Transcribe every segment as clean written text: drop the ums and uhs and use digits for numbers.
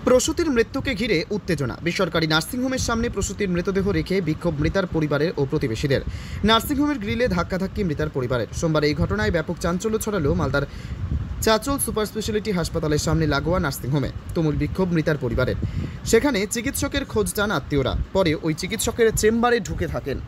প্রসূতির মৃত্যুকে ঘিরে উত্তেজনা। বেসরকারি নার্সিংহোমের সামনে প্রসূতির মৃতদেহ রেখে বিক্ষোভ মৃতার পরিবারের ও প্রতিবেশীদের। নার্সিংহোমের গ্রিলে ধাক্কাধাক্কি মৃতার পরিবারের। সোমবার এই ঘটনায় ব্যাপক চাঞ্চল্য ছড়ালো মালদার চাচল সুপার স্পেশালিটি হাসপাতালের সামনে লাগোয়া নার্সিংহোমে। তুমুল বিক্ষোভ মৃতার পরিবারের। সেখানে চিকিৎসকের খোঁজ চান আত্মীয়রা। পরে ওই চিকিৎসকের চেম্বারে ঢুকে থাকেন।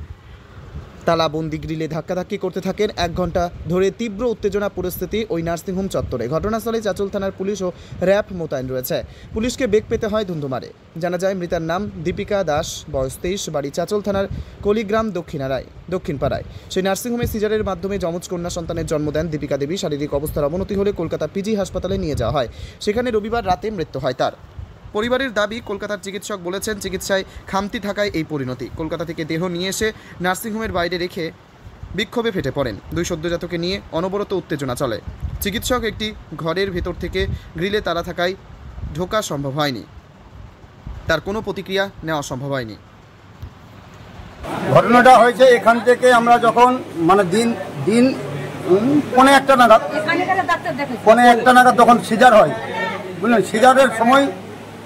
তালাবন্দি গ্রিলে ধাক্কাধাক্কি করতে থাকেন। 1 ঘন্টা ধরে তীব্র উত্তেজনা পরিস্থিতি ওই নার্সিংহোম চত্বরে। ঘটনাস্থলে চাচল থানার পুলিশ ও র্যাব মোতায়েন রয়েছে। পুলিশকে বেগ পেতে হয় ধুন্ধুমারে। জানা যায় মৃতার নাম দীপিকা দাস, বয়স 23, বাড়ি চাচল থানার কলিগ্রাম দক্ষিণপাড়ায়। সেই নার্সিংহোমে সিজারের মাধ্যমে যমজ কন্যা সন্তানের জন্ম দেন দীপিকা দেবী। শারীরিক অবস্থার অবনতি হলে কলকাতা পিজি হাসপাতালে নিয়ে যাওয়া হয়। সেখানে রবিবার রাতে মৃত্যু হয় তার। পরিবারের দাবি, কলকাতার চিকিৎসক বলেছেন চিকিৎসায় খামতি থাকায় এই পরিণতি। কলকাতা থেকে দেহ নিয়ে এসে নার্সিংহোমের বাইরে রেখে বিক্ষোভে ফেটে পড়েন। 2 সদ্যজাতকে নিয়ে অনবরত উত্তেজনা চলে। চিকিৎসক একটি ঘরের ভেতর থেকে গ্রিলে তালা থাকায় ঢোকা সম্ভব হয়নি। তার কোনো প্রতিক্রিয়া নেওয়া সম্ভব হয়নি। ঘটনাটা হয়েছে এখান থেকে আমরা যখন দিন 1:45 নাগাদ তখন সিজার হয়, বুঝলেন। সিজারের সময়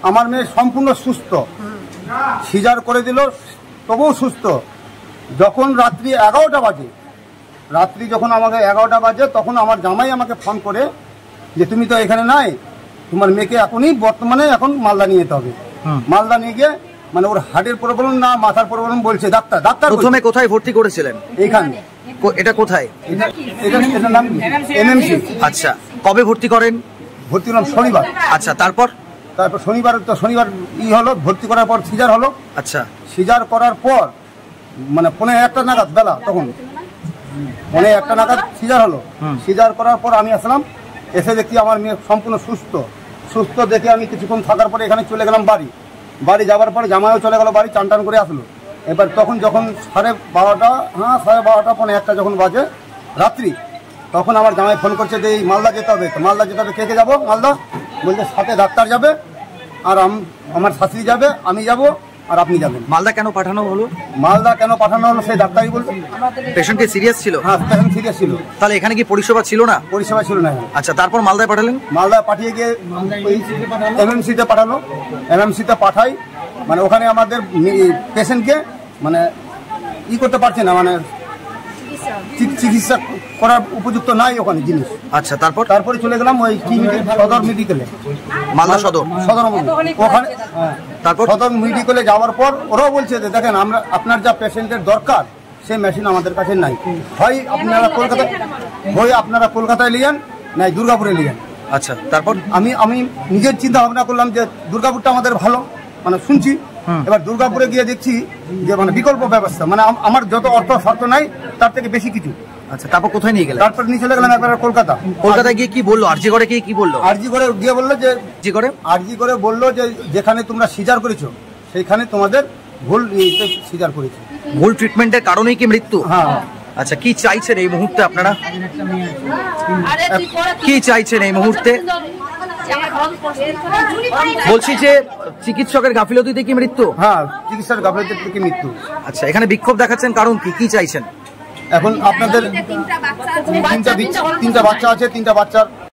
আমার মেয়ে সম্পূর্ণ সুস্থ, সিজার করে দিল, তবুও সুস্থ। যখন রাত্রি 11টা বাজে, যখন আমাকে 11টা বাজে, তখন আমার জামাই আমাকে ফোন করে যে তুমি তো এখানে নাই, তোমার মেয়েকে বর্তমানে এখন মালদা নিয়ে যেতে হবে। মালদা নিয়ে গিয়ে ওর হার্টের প্রবলেম না মাথার প্রবলেম বলছে ডাক্তার। প্রথমে কোথায় ভর্তি করেছিলেন? এইখানে। এটা কোথায়? এটার নাম এমএমসি। আচ্ছা, কবে ভর্তি করেন? ভর্তি হলাম শনিবার। আচ্ছা, তারপর শনিবার হলো, ভর্তি করার পর সিজার হলো। আচ্ছা, সিজার করার পর 1:45 নাগাদ বেলা, তখন 1:45 নাগাদ সিজার হলো। সিজার করার পর আমি আসলাম, এসে দেখি আমার মেয়ে সম্পূর্ণ সুস্থ দেখে আমি কিছুক্ষণ থাকার পরে এখানে চলে গেলাম বাড়ি যাওয়ার পরে জামাইও চলে গেল বাড়ি, চান করে আসলো। এবার যখন 12:30, 12:45 যখন বাজে রাত্রি, তখন আমার জামাই ফোন করছে যে এই মালদা যেতে হবে। তো মালদা যেতে হবে, কে যাবো মালদা? বলছে সাথে ডাক্তার যাবে, আর আমার শাশুড়ি যাবে, আমি যাব, আর আপনি যাবেন। মালদা কেন পাঠানো হলো? সেই ডাক্তারই বলছে। পেশেন্ট কি সিরিয়াস ছিল? হ্যাঁ, পেশেন্ট সিরিয়াস ছিল। তাহলে এখানে কি পরিষেবা ছিল না? পরিষেবা ছিল না। আচ্ছা, তারপর মালদায় পাঠালেন? মালদায় পাঠিয়ে গিয়ে এমএমসিতে পাঠালো। এমএমসিতে পাঠাই, ওখানে আমাদের পেশেন্টকে করতে পারছে না, চিকিৎসা করার উপযুক্ত নাই ওখানে জিনিস। আচ্ছা, তারপরে চলে গেলাম ওই সদর মেডিকেলে, মালদা সদর ওখানে। তারপর সদর মেডিকেলে যাওয়ার পর ওরাও বলছে যে দেখেন, আপনার যা পেশেন্টের দরকার সেই মেশিন আমাদের কাছে নাই, হয় আপনারা কলকাতায় লিয়েন, নাই দুর্গাপুরে লিয়েন। আচ্ছা, তারপর আমি নিজের চিন্তা ভাবনা করলাম যে দুর্গাপুরটা আমাদের ভালো, শুনছি। এবার দুর্গাপুরে গিয়ে দেখছি যে বিকল্প ব্যবস্থা, আমার যত অর্থ শর্ত নাই তার থেকে বেশি কিছু। আচ্ছা, তারপর কোথায় নিয়ে গেলেন? তারপর নিয়ে চলে গেলাম একবার কলকাতায় গিয়ে কি বললো? আরজি করে কি বললো? আরজি করে গিয়ে বললো যে যেখানে তোমরা সিজার করেছো সেইখানে তোমাদের ভুল সিজার করেছো, ভুল ট্রিটমেন্টের কারণেই কি মৃত্যু? হ্যাঁ। আচ্ছা, কি চাইছেন এই মুহূর্তে আপনারা? বলছি যে চিকিৎসকের গাফিলতিতে কি মৃত্যু? হ্যাঁ, চিকিৎসার গাফিলতি থেকে মৃত্যু। আচ্ছা, এখানে বিক্ষোভ দেখাচ্ছেন কারণ কি চাইছেন? এখন আপনাদের 3টা বাচ্চা আছে, 3টা বাচ্চার